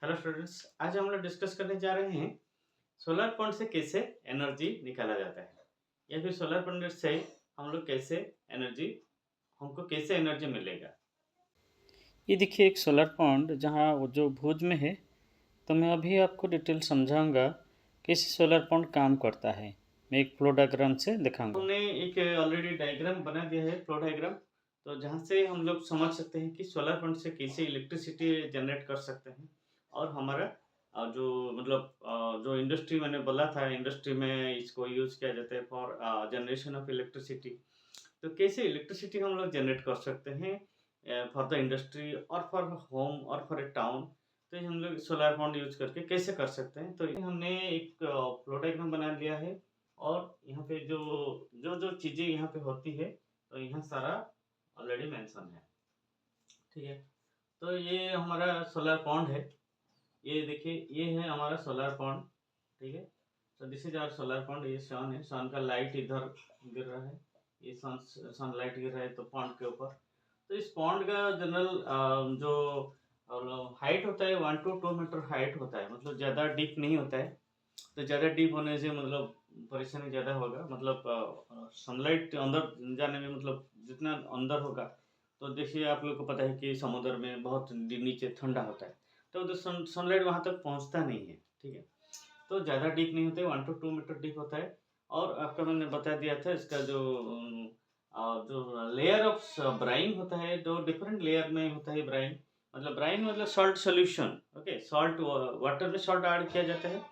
Hello students, आज हम लोग डिस्कस करने जा रहे हैं सोलर पंप से कैसे एनर्जी निकाला जाता है या फिर सोलर पैनल से हम लोग कैसे एनर्जी हमको कैसे एनर्जी मिलेगा। ये देखिए एक सोलर पॉन्ड जहाँ वो जो भुज में है। तो मैं अभी आपको डिटेल समझाऊंगा कैसे सोलर पॉन्ड काम करता है। मैं एक फ्लो डायग्राम से दिखाऊंगा। हमने एक ऑलरेडी डायग्राम बना दिया है, फ्लो डायग्राम। तो जहाँ से हम लोग समझ सकते हैं कि सोलर पंप से कैसे इलेक्ट्रिसिटी जनरेट कर सकते हैं। और हमारा जो मतलब जो इंडस्ट्री मैंने बोला था, इंडस्ट्री में इसको यूज़ किया जाता है फॉर जनरेशन ऑफ इलेक्ट्रिसिटी। तो कैसे इलेक्ट्रिसिटी हम लोग जनरेट कर सकते हैं फॉर द इंडस्ट्री और फॉर होम और फॉर ए टाउन। तो ये हम लोग सोलर पंप यूज करके कैसे कर सकते हैं। तो ये हमने एक फ्लो डायग्राम बना लिया है। और यहाँ पे जो जो जो चीज़ें यहाँ पे होती है, तो यहाँ सारा ऑलरेडी मेंशन है। ठीक है, तो ये हमारा सोलर पॉन्ड है। ये देखिए, ये है हमारा सोलर पॉन्ड। ठीक है, तो this is our solar pond. ये सन है, सन का लाइट इधर गिर रहा है। ये सनलाइट गिर रहा है तो पॉन्ड के ऊपर। तो इस पॉन्ड का जनरल जो हाइट होता है 1 to 2 मीटर हाइट होता है, मतलब ज़्यादा डीप नहीं होता है। तो ज़्यादा डीप होने से मतलब परेशानी ज़्यादा होगा, मतलब सनलाइट अंदर जाने में, मतलब जितना अंदर होगा। तो देखिए, आप लोग को पता है कि समुद्र में बहुत नीचे ठंडा होता है। तो उधर सनलाइट वहाँ तक पहुँचता नहीं है। ठीक है, तो ज़्यादा डीप नहीं होते, 1 to 2 मीटर डीप होता है। और आपका मैंने बता दिया था इसका जो लेयर ऑफ ब्राइन होता है, जो डिफरेंट लेयर में होता है ब्राइन। मतलब ब्राइन मतलब salt solution. Okay, salt water में सॉल्ट ऐड किया जाता है,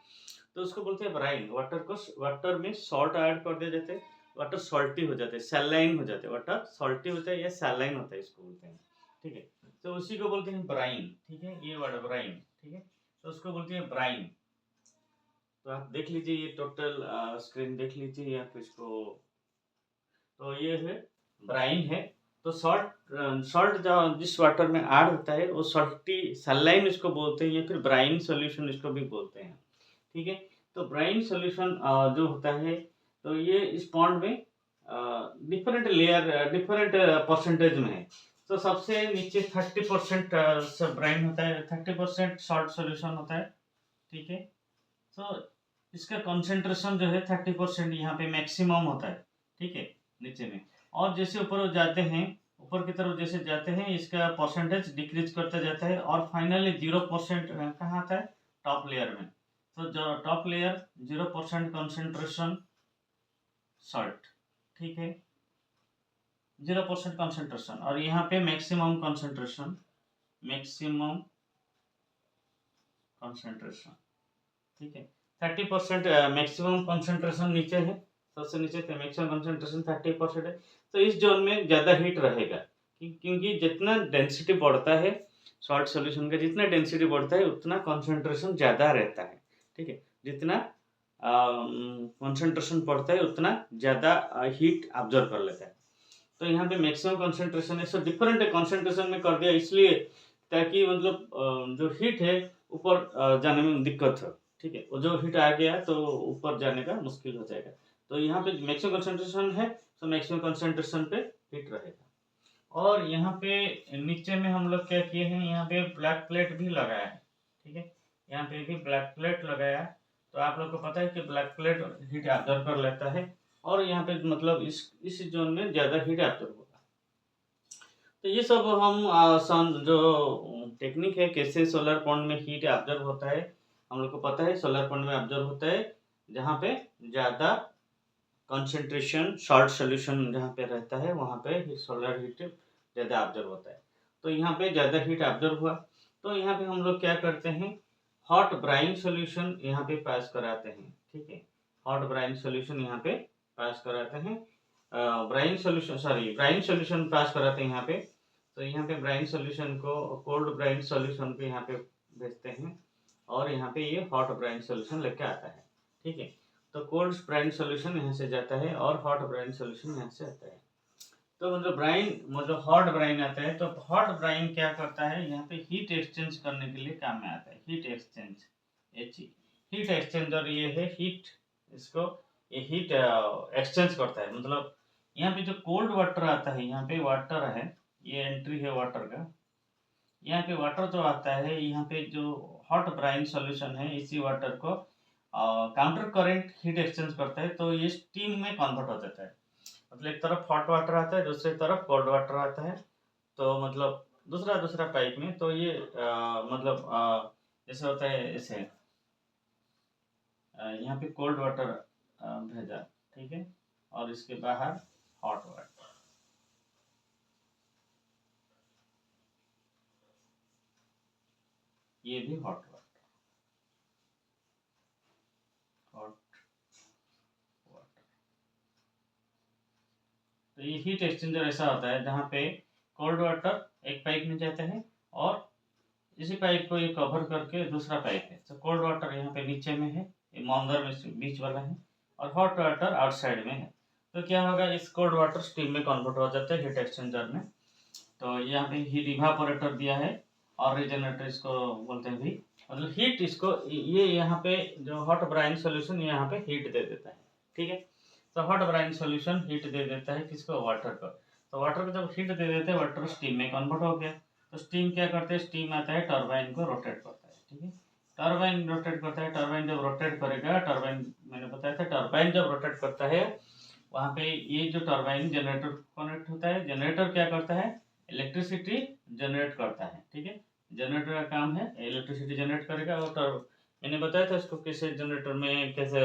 तो उसको बोलते हैं ब्राइन। वाटर में सॉल्ट ऐड कर दिया जाता है, वाटर सॉल्टी हो जाता है, सैलाइन हो जाता है। वाटर सॉल्टी होता है या सैलाइन होता है, इसको बोलते हैं। ठीक है, तो उसी को बोलते हैं ब्राइन। ठीक है, ये वर्ड ब्राइन। ठीक है, तो उसको बोलते हैं ब्राइन। तो आप देख लीजिए, ये टोटल स्क्रीन देख लीजिए आप इसको। तो ये है ब्राइन है। तो सॉल्ट जो जिस वाटर में ऐड होता है वो सॉल्टी सैलाइन इसको बोलते हैं, या फिर ब्राइन सॉल्यूशन इसको भी बोलते हैं। ठीक है, तो ब्राइन सॉल्यूशन जो होता है, तो ये इस पॉन्ड में डिफरेंट लेयर डिफरेंट परसेंटेज में है। तो सबसे नीचे 30% ब्राइन होता है, 30% सॉल्ट सॉल्यूशन होता है। ठीक है, तो इसका कंसंट्रेशन जो है 30% यहाँ पे मैक्सिमम होता है। ठीक है, नीचे में। और जैसे ऊपर वो जाते हैं, ऊपर की तरफ जैसे जाते हैं, इसका परसेंटेज डिक्रीज करता जाता है और फाइनली 0% कहाँ आता है, टॉप लेयर में। तो जो टॉप लेयर 0% कंसंट्रेशन सॉल्ट। ठीक है, 0% कंसंट्रेशन, और यहाँ पे मैक्सिमम कंसंट्रेशन, मैक्सिमम कंसंट्रेशन। ठीक है, 30% मैक्सिमम कंसंट्रेशन नीचे है, सबसे नीचे पे मैक्सिमम कंसंट्रेशन 30% है। तो इस जोन में ज़्यादा हीट रहेगा, क्योंकि जितना डेंसिटी बढ़ता है, सॉल्ट सॉल्यूशन का जितना डेंसिटी बढ़ता है उतना कंसंट्रेशन ज़्यादा रहता है। ठीक है, जितना कंसंट्रेशन बढ़ता है उतना ज़्यादा हीट ऑब्जर्व कर लेता है। तो यहाँ पे मैक्सिमम कंसंट्रेशन है, सो डिफरेंट कंसंट्रेशन में कर दिया इसलिए, ताकि मतलब जो हीट है ऊपर जाने में दिक्कत हो। ठीक है, वो जो हीट आ गया तो ऊपर जाने का मुश्किल हो जाएगा। तो यहाँ पे मैक्सिमम कंसंट्रेशन है, तो मैक्सिमम कंसंट्रेशन पे हीट रहेगा। और यहाँ पे नीचे में हम लोग क्या किए हैं, यहाँ पे ब्लैक प्लेट भी लगाया है। ठीक है, यहाँ पे भी ब्लैक प्लेट लगाया है। तो आप लोग को पता है कि ब्लैक प्लेट हीट एब्जॉर्ब कर लेता है, और यहाँ पे मतलब इस जोन में ज़्यादा हीट एब्जॉर्ब होगा। तो ये सब हम जो टेक्निक है कैसे सोलर पंप में हीट एब्जॉर्ब होता है, हम लोग को पता है। सोलर पंप में एब्जॉर्ब होता है जहाँ पे ज़्यादा कंसंट्रेशन सॉल्ट सॉल्यूशन जहाँ पे रहता है, वहाँ पे सोलर हीट ज़्यादा ऑब्जर्व होता है। तो यहाँ पे ज़्यादा हीट ऑब्जर्व हुआ, तो यहाँ पे हम लोग क्या करते हैं, हॉट ब्राइन सॉल्यूशन यहाँ पे पास कराते हैं। ठीक है, हॉट ब्राइन सॉल्यूशन यहाँ पे पास कराते हैं। ब्राइन सॉल्यूशन पास कराते हैं यहाँ पे। तो यहाँ पे ब्राइन सॉल्यूशन को कोल्ड ब्राइन सॉल्यूशन पे यहाँ पे भेजते हैं, और यहाँ पे ये हॉट ब्राइन सॉल्यूशन लेके आता है। ठीक है, तो कोल्ड ब्राइन सॉल्यूशन यहाँ से जाता है और हॉट ब्राइन सॉल्यूशन यहाँ से आता है। तो मतलब हॉट ब्राइन आता है, तो हॉट ब्राइन क्या करता है, यहाँ पे हीट एक्सचेंज करने के लिए काम में आता है। हीट एक्सचेंज, हीट एक्सचेंजर ये है हीट, इसको ये हीट एक्सचेंज करता है। मतलब यहाँ पे जो कोल्ड वाटर आता है, यहाँ पे वाटर है, ये एंट्री है वाटर का। यहाँ पे वाटर जो आता है, यहाँ पे जो हॉट ब्राइन सॉल्यूशन है, इसी वाटर को काउंटर करंट हीट एक्सचेंज करता है, तो ये स्टीम में कन्वर्ट हो जाता है। मतलब एक तरफ हॉट वाटर आता है, दूसरी तरफ कोल्ड वाटर आता है, तो मतलब दूसरा दूसरा पाइप में, तो ये मतलब जैसे होता है ऐसे, यहाँ पे कोल्ड वाटर भेजा, ठीक है, और इसके बाहर हॉट वाटर, ये भी हॉट वाटर, हॉट वाटर। तो ये हीट एक्सचेंजर ऐसा होता है जहाँ पे कोल्ड वाटर एक पाइप में जाता है, और इसी पाइप को ये कवर करके दूसरा पाइप है, तो कोल्ड वाटर यहाँ पे नीचे में है, ये मंदर में बीच वाला है, और हॉट वाटर आउटसाइड में है। तो क्या होगा, इस कोल्ड वाटर स्टीम में कन्वर्ट हो जाता है हीट एक्सचेंजर में। तो यहाँ पे हीट इवापोरेटर दिया है, और रीजनरेटर इसको बोलते हैं भी, मतलब हीट इसको, ये यहाँ पे जो हॉट ब्राइन सोल्यूशन यहाँ पे हीट दे देता है, ठीक है। तो हॉट ब्राइन सोल्यूशन हीट दे देता है किसको, वाटर को। तो वाटर को जब हीट दे देते हैं, वाटर स्टीम में कन्वर्ट हो गया। तो स्टीम क्या करते हैं, स्टीम आता है टरबाइन को रोटेट करता है, ठीक है। टरबाइन रोटेट करता है, टरबाइन जब रोटेट करेगा, टरबाइन मैंने बताया था, टरबाइन जब रोटेट करता है, वहाँ पे ये जो टरबाइन जनरेटर कनेक्ट होता है, जनरेटर क्या करता है, इलेक्ट्रिसिटी जनरेट करता है, ठीक है। जनरेटर का काम है इलेक्ट्रिसिटी जनरेट करेगा, और मैंने बताया था इसको कैसे जनरेटर में कैसे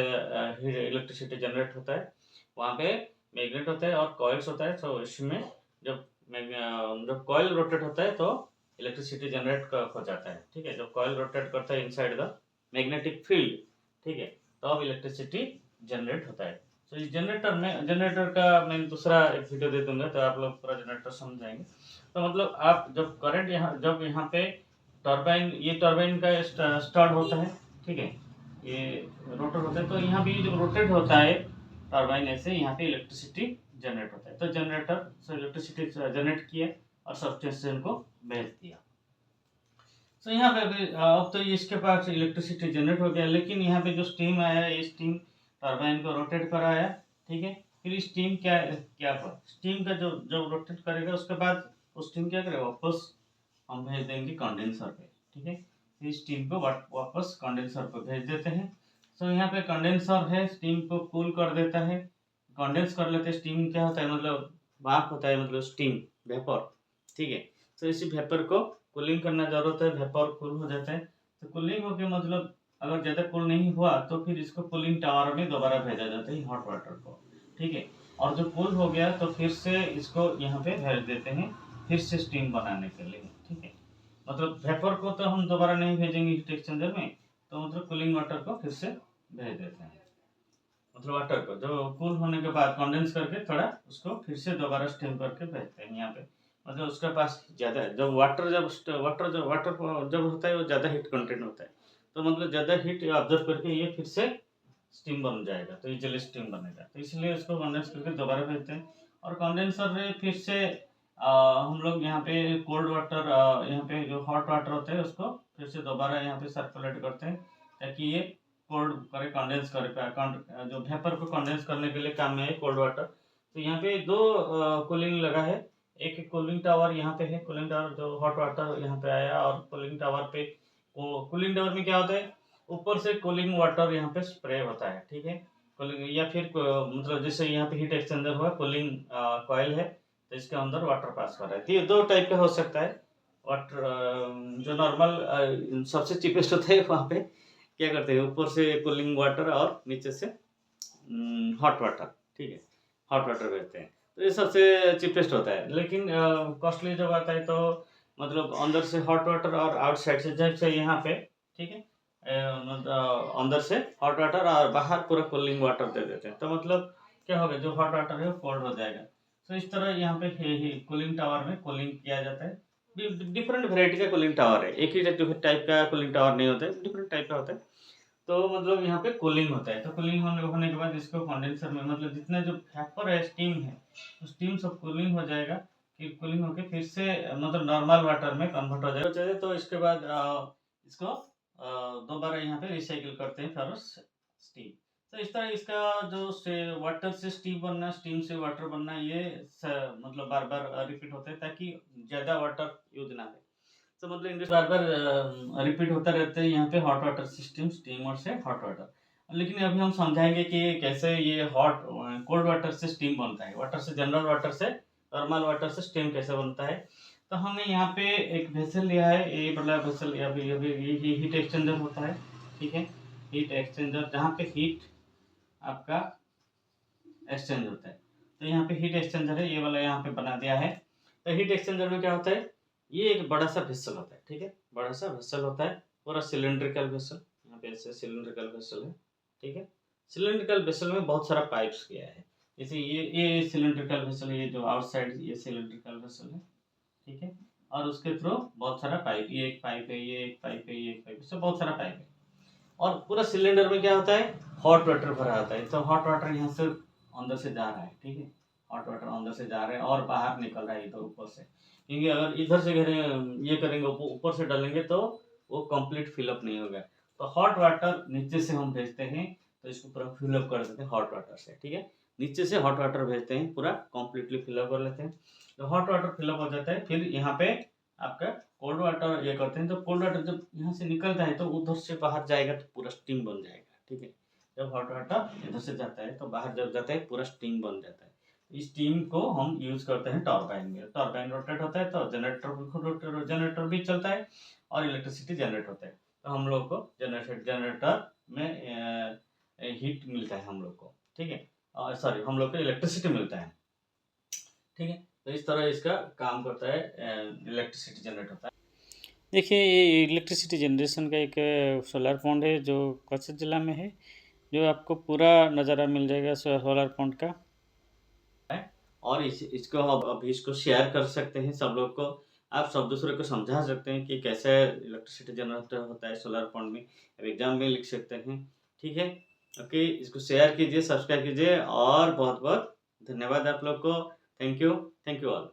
इलेक्ट्रिसिटी जनरेट होता है। वहाँ पे मैग्नेट होता है और कॉइल्स होता है, तो इसमें जब जब कॉइल रोटेट होता है तो इलेक्ट्रिसिटी जनरेट हो जाता है, ठीक है। जब कॉइल रोटेट करता है इनसाइड द मैग्नेटिक फील्ड, ठीक है, तो अब इलेक्ट्रिसिटी जनरेट होता है। तो इस जनरेटर का मैं दूसरा एक वीडियो दे दूंगा, तो आप लोग पूरा जनरेटर समझ जाएंगे। तो मतलब आप जब करंट यहाँ, जब यहाँ पे टरबाइन, ये टरबाइन का स्टार्ट होता है, ठीक है, ये रोटर होता है, तो यहाँ भी जब रोटेट होता है टरबाइन ऐसे, यहाँ पे इलेक्ट्रिसिटी जनरेट होता है। तो जनरेटर से इलेक्ट्रिसिटी जनरेट किया और सबस्टेशन को भेज दिया। तो यहाँ पे अभी अब तो इसके पास इलेक्ट्रिसिटी जनरेट हो गया, लेकिन यहाँ पे जो स्टीम आया, ये स्टीम टरबाइन को रोटेट कराया, ठीक है। फिर स्टीम क्या क्या हुआ, स्टीम का जो जब रोटेट करेगा, उसके बाद वो स्टीम क्या करेगा, वापस हम भेज देंगे कंडेंसर पे, ठीक है। फिर स्टीम को वापस कंडेंसर पे भेज देते हैं। तो यहाँ पे कंडेंसर है, स्टीम को कूल कर देता है, कंडेंस कर लेते हैं। स्टीम क्या होता है, मतलब भाप होता है, मतलब स्टीम, वेपर, ठीक है। तो इसी वेपर को कूलिंग करना जरूरत है, वेपर कूल हो जाता है। तो कूलिंग होके मतलब अगर ज़्यादा कूल नहीं हुआ, तो फिर इसको कूलिंग टावर में दोबारा भेजा जाता है हॉट वाटर को, ठीक है। और जो कूल हो गया, तो फिर से इसको यहाँ पे भेज देते हैं, फिर से स्टीम बनाने के लिए, ठीक है। मतलब वेपर को तो हम दोबारा नहीं भेजेंगे हीट एक्सचेंजर में, तो मतलब कूलिंग वाटर को फिर से भेज देते हैं। मतलब वाटर को जो कूल होने के बाद कंडेंस करके थोड़ा उसको फिर से दोबारा स्टीम करके भेजते हैं यहाँ पे। मतलब उसके पास ज़्यादा, जब वाटर जब होता है, वो ज़्यादा हीट कंटेंट होता है, तो मतलब ज़्यादा हीट ऑब्जर्व करके ये फिर से स्टीम बन जाएगा, तो इजीली स्टीम बनेगा, तो इसलिए इसको कंडेंस करके दोबारा भेजते हैं। और कंडेंसर में फिर से हम लोग यहाँ पे कोल्ड वाटर, यहाँ पे जो हॉट वाटर होता है, उसको फिर से दोबारा यहाँ पे सर्कुलेट करते हैं, ताकि ये कोल्ड करे, कंडेंस करे, जो वेपर को कंडेंस करने के लिए काम में है कोल्ड वाटर। तो यहाँ पे दो कूलिंग लगा है, एक कूलिंग टावर यहाँ पे है, कूलिंग टावर जो हॉट वाटर यहाँ पे आया, और कूलिंग टावर पे, वो कूलिंग टावर में क्या होता है, ऊपर से कूलिंग वाटर यहाँ पे स्प्रे होता है, ठीक है। कूलिंग, या फिर मतलब जैसे यहाँ पे हीट एक्सचेंजर हुआ, कूलिंग कॉयल है, तो इसके अंदर वाटर पास कर रहा है। तो ये दो टाइप का हो सकता है वाटर। जो नॉर्मल सबसे चीपेस्ट होता है, वहाँ पे क्या करते हैं, ऊपर से कूलिंग वाटर और नीचे से हॉट वाटर, ठीक है, हॉट वाटर भेजते हैं। तो ये सबसे चीपेस्ट होता है, लेकिन कॉस्टली जब आता है, तो मतलब अंदर से हॉट वाटर और आउटसाइड से, जैसे यहाँ पे, ठीक है, मतलब अंदर से हॉट वाटर और बाहर पूरा कूलिंग वाटर दे देते हैं, तो मतलब क्या होगा, जो हॉट वाटर है वो कोल्ड हो जाएगा। तो इस तरह यहाँ पे कूलिंग टावर में कूलिंग किया जाता है। डिफरेंट वेराइटी का कूलिंग टावर है, एक ही टाइप का कूलिंग टावर नहीं होता है, डिफरेंट टाइप का होता है। तो मतलब यहाँ पे कूलिंग होता है, तो कूलिंग होने के बाद इसको कंडेंसर में, मतलब जितना जो वेपर है, स्टीम है, तो स्टीम सब कूलिंग हो जाएगा, कि कूलिंग होके फिर से मतलब नॉर्मल वाटर में कन्वर्ट हो जाएगा। तो इसके बाद इसको दोबारा यहाँ पे रिसाइकिल करते हैं फिर स्टीम। तो इस तरह इसका जो से वाटर से स्टीम बनना, स्टीम से वाटर बनना, ये मतलब बार बार रिपीट होता है, ताकि ज़्यादा वाटर यूज ना हो। तो मतलब इंग्लिश बार बार रिपीट होता रहता है यहाँ पे हॉट वाटर सिस्टम, स्टीमर से हॉट वाटर। लेकिन अभी हम समझाएंगे कि कैसे ये कोल्ड वाटर से स्टीम बनता है, वाटर से, जनरल वाटर से, नॉर्मल वाटर से स्टीम कैसे बनता है। तो हमने यहाँ पे एक वेसल लिया है, ये बड़ा वेसल, अभी अभी ये हीट एक्सचेंजर होता है, ठीक है। हीट एक्सचेंजर जहाँ पे हीट आपका एक्सचेंज होता है, तो यहाँ पे हीट एक्सचेंजर है, ये वाला यहाँ पे बना दिया है। तो हीट एक्सचेंजर में क्या होता है, ये एक बड़ा सा वेसल होता है, ठीक है, बड़ा सा वेसल होता है, पूरा सिलेंड्रिकल वेसल, यहाँ पे ऐसे सिलेंड्रिकल वेसल है, ठीक है। सिलेंड्रिकल वेसल में बहुत सारा पाइप्स किया है, जैसे ये सिलेंड्रिकल वेसल, ये जो आउटसाइड ये सिलेंड्रिकल वेसल है, ठीक है। और उसके थ्रू बहुत सारा पाइप, ये एक पाइप है, ये एक पाइप है, ये एक पाइप है, सब बहुत सारा पाइप है। और पूरा सिलेंडर में क्या होता है, हॉट वाटर भरा होता है। तो हॉट वाटर यहाँ से अंदर से जा रहा है, ठीक है, हॉट वाटर अंदर से जा रहा है और बाहर निकल रहा है इधर ऊपर से, क्योंकि अगर इधर से ये करेंगे, ऊपर से डालेंगे तो वो कंप्लीट फिलअप नहीं होगा। तो हॉट वाटर नीचे से हम भेजते हैं, तो इसको पूरा फिलअप कर देते हैं हॉट वाटर से, ठीक है। नीचे से हॉट वाटर भेजते हैं, पूरा कंप्लीटली फिलअप कर लेते हैं। तो हॉट वाटर फिलअप हो जाता है, फिर यहाँ पे आपका कोल्ड वाटर ये करते हैं। तो कोल्ड वाटर जब यहाँ से निकलता है तो उधर से बाहर जाएगा तो पूरा स्टीम बन जाएगा, ठीक है। जब हॉट वाटर इधर से जाता है तो बाहर जब जाता है पूरा स्टीम बन जाता है। इस स्टीम को हम यूज करते हैं टरबाइन में, टरबाइन रोटेट होता है तो जनरेटर भी चलता है और इलेक्ट्रिसिटी जनरेट होता है। तो हम लोग को जनरेटर में हीट मिलता है हम लोग को, ठीक है, और सॉरी हम लोग को इलेक्ट्रिसिटी मिलता है, ठीक है। तो इस तरह इसका काम करता है, इलेक्ट्रिसिटी जनरेट होता है। देखिए, ये इलेक्ट्रिसिटी जनरेशन का एक सोलर पॉइंट है जो कच्छ ज़िला में है, जो आपको पूरा नज़ारा मिल जाएगा सोलर पॉइंट का। और इसको अब अभी इसको शेयर कर सकते हैं सब लोग को, आप सब दूसरे को समझा सकते हैं कि कैसे इलेक्ट्रिसिटी जनरेट होता है सोलर पॉइंट में, अब एग्जाम में लिख सकते हैं, ठीक है। ओके, इसको शेयर कीजिए, सब्सक्राइब कीजिए और बहुत बहुत धन्यवाद आप लोग को। Thank you all.